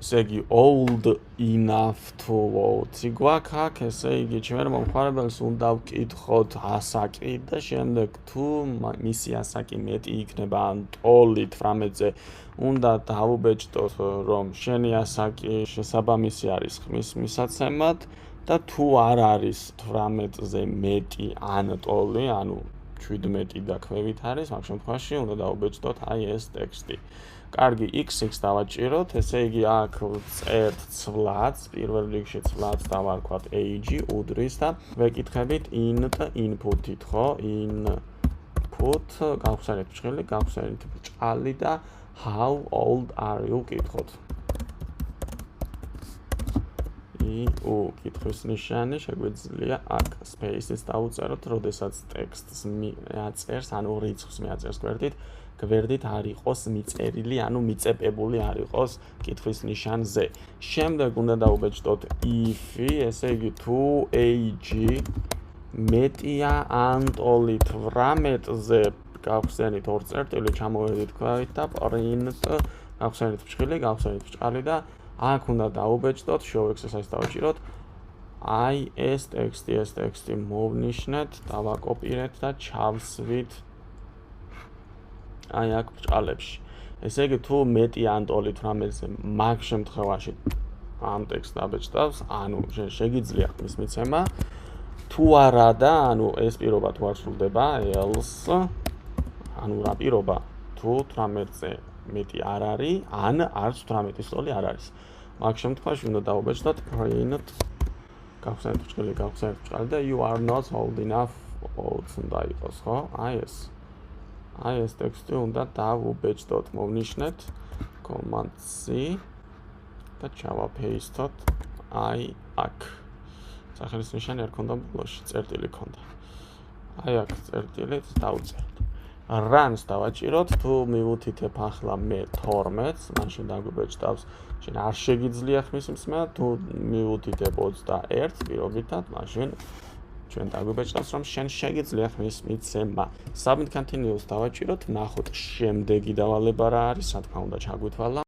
ესე იგი old enough to vote. გვაქვს აქ, ესე იგი ჩვენ მომხმარებელს უნდა ვკითხოთ ასაკი და შემდეგ თუ მისი ასაკი მეტი იქნება ან ტოლი 18-ზე უნდა დავუბეჭდოთ რომ შენი ასაკი შესაბამისი არის ხმის მისაცემად და თუ არ არის 18-ზე მეტი ან ტოლი, ანუ 17 და ქვევით არის, მაგ შემთხვევაში უნდა დავუბეჭდოთ აი ეს ტექსტი. კარგი, X-ს დავაჭიროთ, ესე იგი აქ წერთ ცვლადს, პირველ რიგში ცვლადს დავარქვათ age, უდრის და ვეკითხებით int input-ით, ხო? Input, გავხსენეთ ბრჭყილი, გავხსენეთ ბრჭყალი და how old are you ვკითხოთ. კითხვის ნიშანი შეგვიძლია აქ space-ს დავუწეროთ, როდესაც ტექსტს მიაწერს, ანუ რიცხვს მიაწერს გვერდით არ იყოს მიწერილი, ანუ მიწეპებული არ იყოს კითხვის ნიშანზე. შემდეგ უნდა დავუბეჭდოთ if, ესე იგი თუ age მეტია ან ტოლი 18-ზე გავხსენით ორ წერტილი, ჩამოვედით ქვევით და print გავხსენით ბრჭყილი, გავხსენით ბრჭყალი და აქ უნდა დავუბეჭდოთ, show exercise დავაჭიროთ. აი ეს ტექსტი მოვნიშნეთ, დავაკოპირეთ და ჩავსვით აი აქ ბრჭყალებში. ესე იგი თუ მეტი ან ტოლი 18-ზე მაგ შემთხვევაში ამ ტექსტს დაბეჭდავს, ანუ შეგიძლია ხმის მიცემა. თუ არა და ანუ ეს პირობა თუ არ სრულდება, else ანუ რა პირობა თუ 18-ზე მეტი არ არის, ან არც 18-ის ტოლი არ არის. მაგ შემთხვევაში უნდა დავუბეჭდოთ print გავხსენეთ ბრჭყალი და you are not old enough უნდა იყოს, ხო? აი ეს ტექსტი უნდა დავუბეჭდოთ, მოვნიშნეთ command C და ჩავაპეისტოთ აი აქ. სახელის ნიშანი არ ქონდა ბოლოში, წერტილი ქონდა. აი აქ წერტილით დავუწერთ. Runs დავაჭიროთ, თუ მივუთითებ ახლა მე 12-ს, მაშინ დაგვიბეჭდავს, შენ არ შეგიძლია ხმის მისმა, თუ მივუთითებ 21-ს პირობითად, მაშინ ჩვენ დაგვიბეჭდავს, რომ შენ შეგიძლია ხმის მიცემა. Submit continuous დავაჭიროთ, ვნახოთ შემდეგი დავალება რა არის, რა თქმა უნდა ჩაგვითვალა.